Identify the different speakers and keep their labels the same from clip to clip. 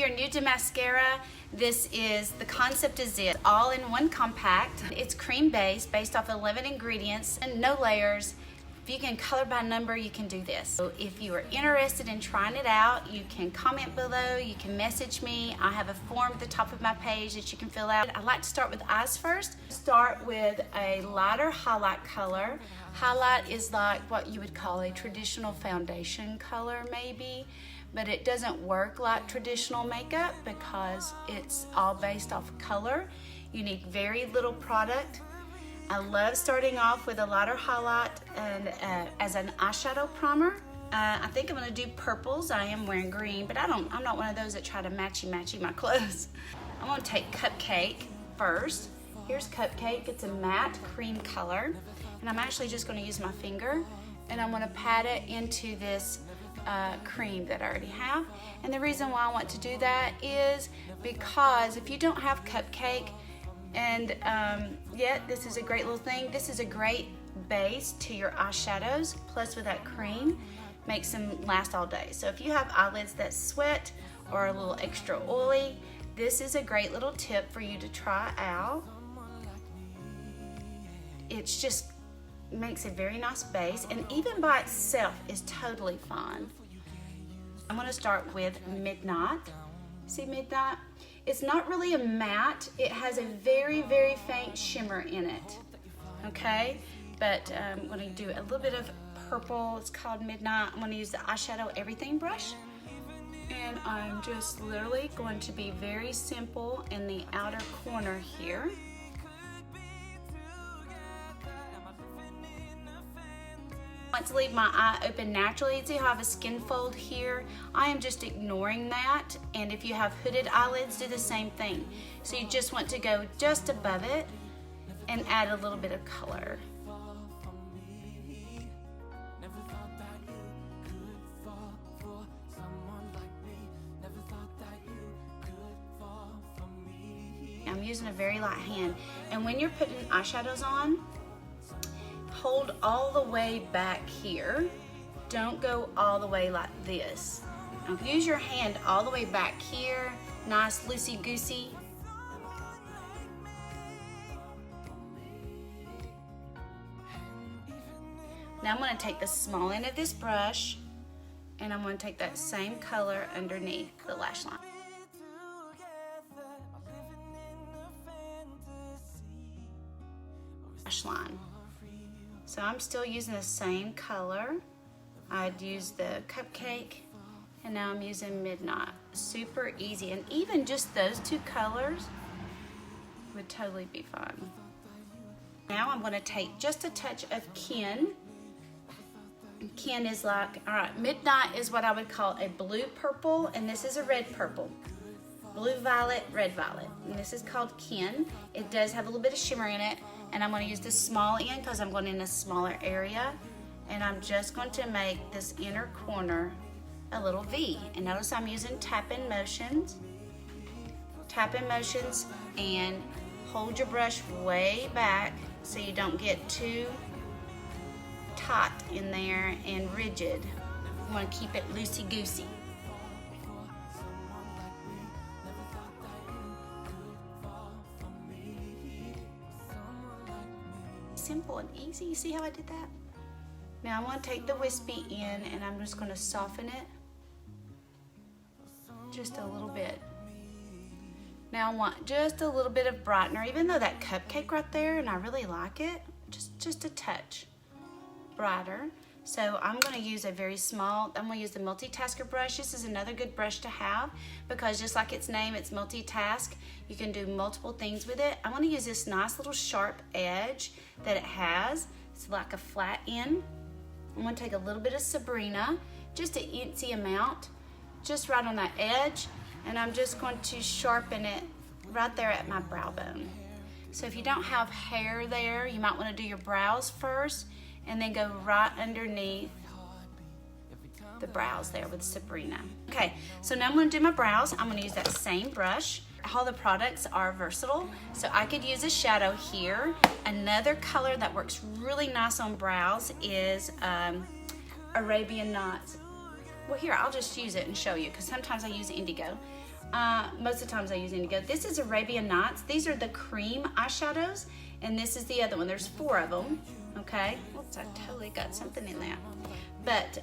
Speaker 1: you're new to mascara, the concept is this, all in one compact. It's cream based off 11 ingredients and no layers. If you can color by number, you can do this. So if you are interested in trying it out, you can comment below, you can message me. I have a form at the top of my page that you can fill out. I like to start with eyes first. Start with a lighter highlight color. Highlight is like what you would call a traditional foundation color maybe, but it doesn't work like traditional makeup because it's all based off color. You need very little product. I love starting off with a lighter highlight and as an eyeshadow primer. I think I'm gonna do purples. I am wearing green, but I'm not one of those that try to matchy my clothes. I'm gonna take Cupcake first. Here's Cupcake, it's a matte cream color. And I'm actually just gonna use my finger and I'm gonna pat it into this cream that I already have. And the reason why I want to do that is because if you don't have Cupcake, and yeah, this is a great little thing. This is a great base to your eyeshadows, plus with that cream, makes them last all day. So if you have eyelids that sweat or a little extra oily, this is a great little tip for you to try out. It's just makes a very nice base, and even by itself is totally fine. I'm gonna start with Midnight. See Midnight? It's not really a matte. It has a very, very faint shimmer in it, okay? But I'm gonna do a little bit of purple. It's called Midnight. I'm gonna use the eyeshadow everything brush. And I'm just literally going to be very simple in the outer corner here. I want to leave my eye open naturally. See how I have a skin fold here? I am just ignoring that, and if you have hooded eyelids, do the same thing. So you just want to go just above it and add a little bit of color. I'm using a very light hand, and when you're putting eyeshadows on, hold all the way back here. Don't go all the way like this. Use your hand all the way back here, nice loosey-goosey. Now I'm going to take the small end of this brush and I'm going to take that same color underneath the lash line. Lash line. So I'm still using the same color. I'd use the Cupcake, and now I'm using Midnight. Super easy, and even just those two colors would totally be fun. Now I'm gonna take just a touch of Ken. Ken is like, all right, Midnight is what I would call a blue purple, and this is a red purple. Blue violet, red violet, and this is called Ken. It does have a little bit of shimmer in it, and I'm going to use the small end because I'm going in a smaller area, and I'm just going to make this inner corner a little V. And notice I'm using tap-in motions, and hold your brush way back so you don't get too tight in there and rigid. You want to keep it loosey-goosey. Simple and easy. You see how I did that? Now I want to take the wispy in and I'm just going to soften it just a little bit. Now I want just a little bit of brightener, even though that Cupcake right there, and I really like it, just a touch brighter. So I'm going to use a very small, I'm going to use the multitasker brush. This is another good brush to have because just like its name, it's multitask. You can do multiple things with it. I'm going to use this nice little sharp edge that it has. It's like a flat end. I'm going to take a little bit of Sabrina, just an incy amount, just right on that edge, and I'm just going to sharpen it right there at my brow bone. So if you don't have hair there, you might want to do your brows first and then go right underneath the brows there with Sabrina. Okay, so now I'm going to do my brows. I'm going to use that same brush. All the products are versatile, so I could use a shadow here. Another color that works really nice on brows is Arabian Nights. Well, here, I'll just use it and show you because sometimes I use indigo. Most of the times I use indigo. This is Arabian Nights. These are the cream eyeshadows, and this is the other one. There's 4 of them, okay? Oops, I totally got something in there. But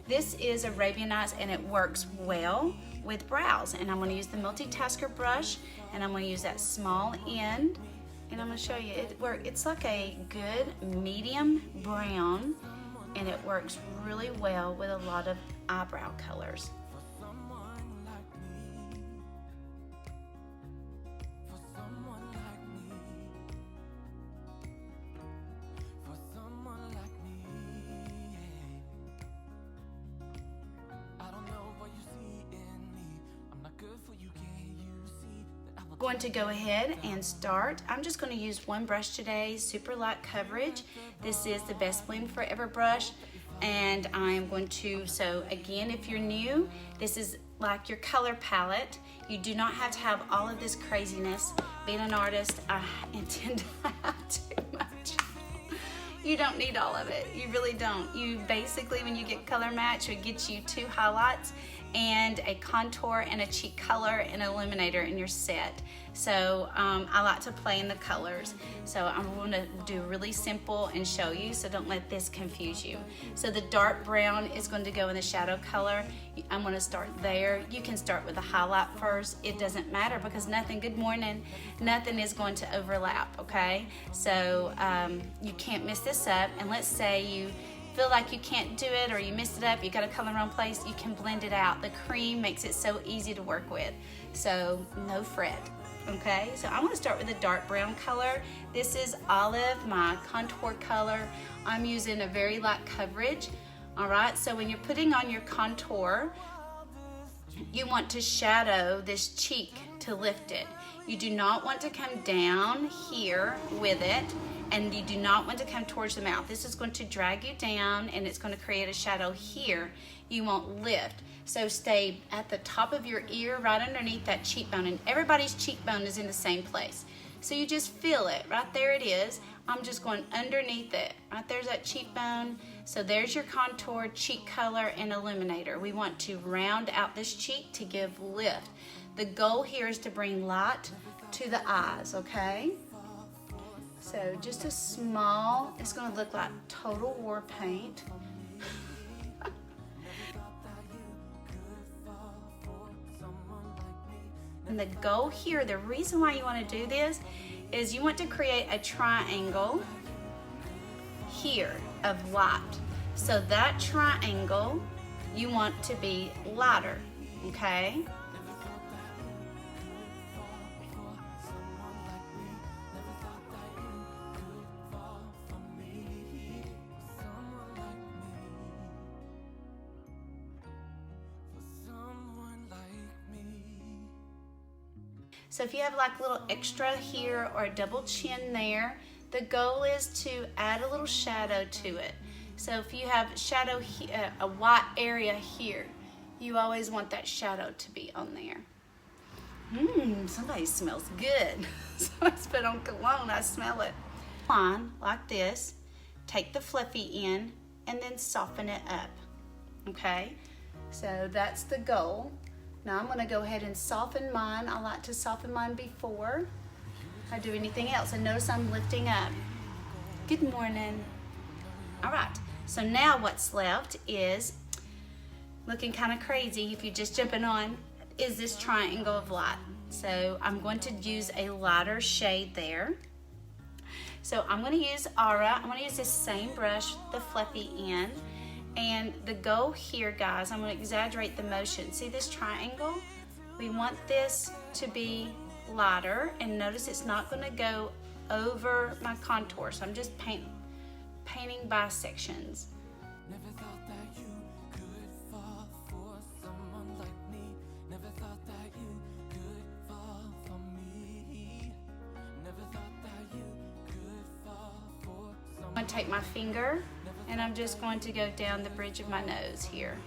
Speaker 1: this is Arabian Nights, and it works well with brows. And I'm gonna use the multitasker brush, and I'm gonna use that small end, and I'm gonna show you, it's like a good medium brown, and it works really well with a lot of eyebrow colors. Going to go ahead and start. I'm just going to use one brush today, super light coverage. This is the Best Blend Forever brush, and I'm going to, so again, if you're new, this is like your color palette. You do not have to have all of this craziness. Being an artist, I intend to have too much. You don't need all of it. You really don't. You basically, when you get color match, it gets you 2 highlights and a contour and a cheek color and illuminator in your set. So I like to play in the colors. So I'm going to do really simple and show you, so don't let this confuse you. So the dark brown is going to go in the shadow color. I'm going to start there. You can start with the highlight first. It doesn't matter because nothing, good morning, nothing is going to overlap, okay? So you can't mess this up, and let's say you feel like you can't do it or you messed it up, you got to color in the wrong place, you can blend it out. The cream makes it so easy to work with, so no fret, okay? So I'm going to start with a dark brown color. This is Olive, my contour color. I'm using a very light coverage, all right? So when you're putting on your contour, you want to shadow this cheek to lift it. You do not want to come down here with it, and you do not want to come towards the mouth. This is going to drag you down, and it's going to create a shadow here. You won't lift. So stay at the top of your ear, right underneath that cheekbone, and everybody's cheekbone is in the same place. So you just feel it, right there it is. I'm just going underneath it. Right there's that cheekbone. So there's your contour, cheek color, and illuminator. We want to round out this cheek to give lift. The goal here is to bring light to the eyes, okay? So just a small, it's gonna look like total war paint. And the goal here, the reason why you wanna do this is you want to create a triangle here of light. So that triangle, you want to be lighter, okay? So if you have like a little extra here or a double chin there, the goal is to add a little shadow to it. So if you have shadow, a white area here, you always want that shadow to be on there. Somebody smells good. Somebody's put on cologne, I smell it. Line like this, take the fluffy end, and then soften it up, okay? So that's the goal. Now I'm gonna go ahead and soften mine. I like to soften mine before I do anything else. And notice I'm lifting up. Good morning. All right, so now what's left is, looking kind of crazy if you're just jumping on, is this triangle of light. So I'm going to use a lighter shade there. So I'm gonna use Aura. I'm gonna use this same brush, the fluffy end. And the goal here, guys, I'm going to exaggerate the motion. See this triangle? We want this to be lighter, and notice it's not going to go over my contour. So I'm just painting bisections. Never thought that you could fall for someone like me. Never thought that you could fall for me. Never thought that you could fall for someone. I'm going to take my finger, and I'm just going to go down the bridge of my nose here.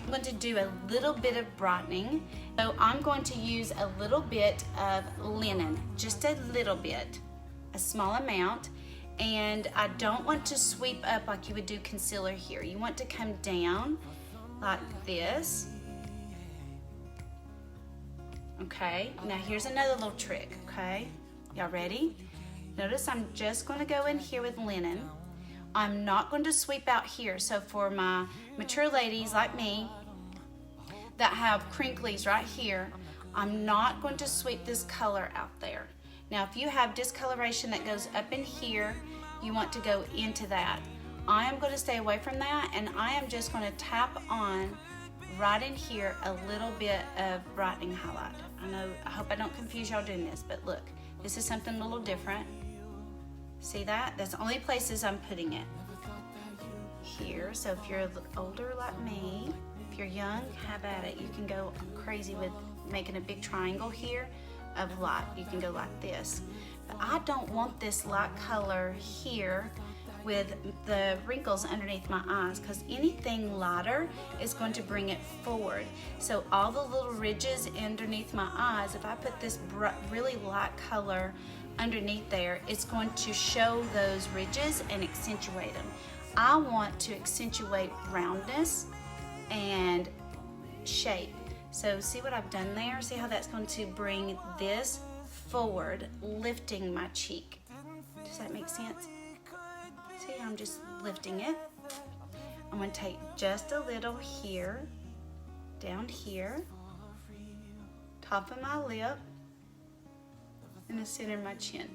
Speaker 1: I'm going to do a little bit of brightening. So I'm going to use a little bit of linen, just a little bit, a small amount. And I don't want to sweep up like you would do concealer here. You want to come down like this. Okay, now here's another little trick, okay? Y'all ready? Notice I'm just gonna go in here with linen. I'm not going to sweep out here. So for my mature ladies like me that have crinklies right here, I'm not going to sweep this color out there. Now if you have discoloration that goes up in here, you want to go into that. I am going to stay away from that, and I am just going to tap on right in here a little bit of brightening highlight. I hope I don't confuse y'all doing this, but look, this is something a little different. See that? That's the only places I'm putting it. Here, so if you're older like me, if you're young, have at it. You can go crazy with making a big triangle here of light. You can go like this. But I don't want this light color here with the wrinkles underneath my eyes, because anything lighter is going to bring it forward. So all the little ridges underneath my eyes, if I put this really light color underneath there, it's going to show those ridges and accentuate them. I want to accentuate roundness and shape. So see what I've done there? See how that's going to bring this forward, lifting my cheek. Does that make sense? See, I'm just lifting it. I'm going to take just a little here, down here, top of my lip, and the center of my chin.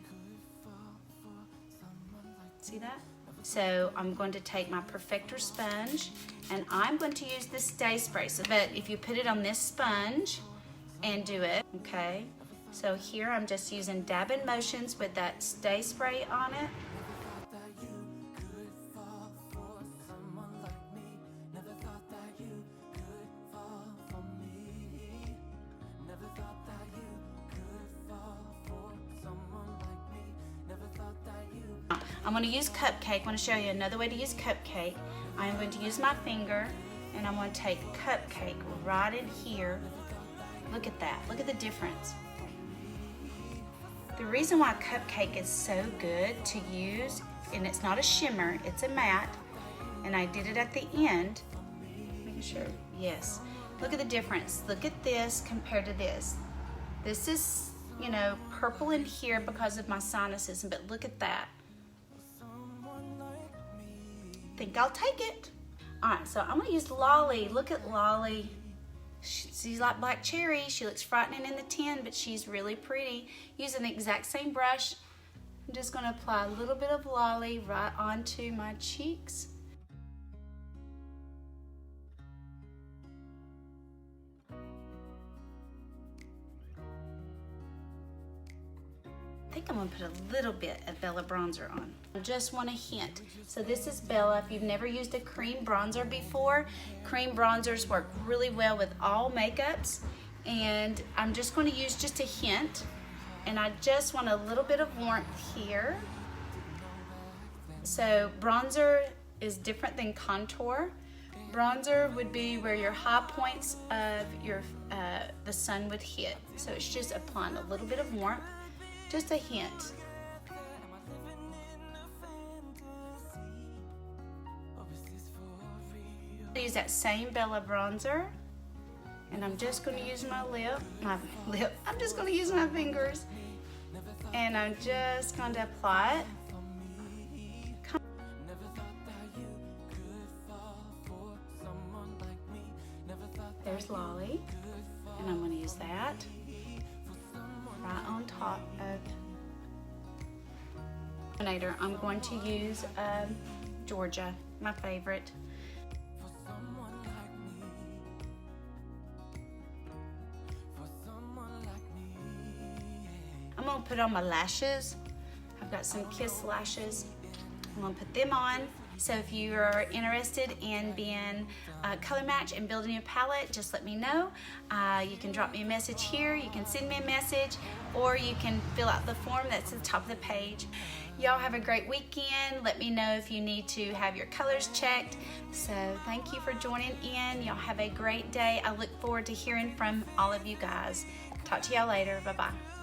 Speaker 1: See that? So I'm going to take my Perfector sponge, and I'm going to use the Stay Spray. So that if you put it on this sponge and do it, okay? So here I'm just using dabbing motions with that Stay Spray on it. I'm going to use Cupcake. I want to show you another way to use Cupcake. I'm going to use my finger, and I'm going to take Cupcake right in here. Look at that. Look at the difference. The reason why Cupcake is so good to use, and it's not a shimmer, it's a matte, and I did it at the end. Making sure. Yes. Look at the difference. Look at this compared to this. This is, you know, purple in here because of my sinuses, but look at that. Think I'll take it. All right, so I'm gonna use Lolly. Look at Lolly. She's like Black Cherry. She looks frightening in the tin, but she's really pretty. Using the exact same brush, I'm just gonna apply a little bit of Lolly right onto my cheeks. I think I'm gonna put a little bit of Bella bronzer on. I just want a hint. So this is Bella. If you've never used a cream bronzer before, cream bronzers work really well with all makeups. And I'm just gonna use just a hint. And I just want a little bit of warmth here. So bronzer is different than contour. Bronzer would be where your high points of your the sun would hit. So it's just applying a little bit of warmth. Just a hint. I use that same Bella bronzer, and I'm just going to use my lip. I'm just going to use my fingers, and I'm just going to apply it. There's Lolly, and I'm going to use that right on top of I'm going to use Georgia, my favorite. I'm going to put on my lashes. I've got some Kiss lashes. I'm going to put them on. So if you are interested in being color match and building a palette, just let me know. You can drop me a message here, you can send me a message, or you can fill out the form that's at the top of the page. Y'all have a great weekend. Let me know if you need to have your colors checked. So thank you for joining in. Y'all have a great day. I look forward to hearing from all of you guys. Talk to y'all later. Bye-bye.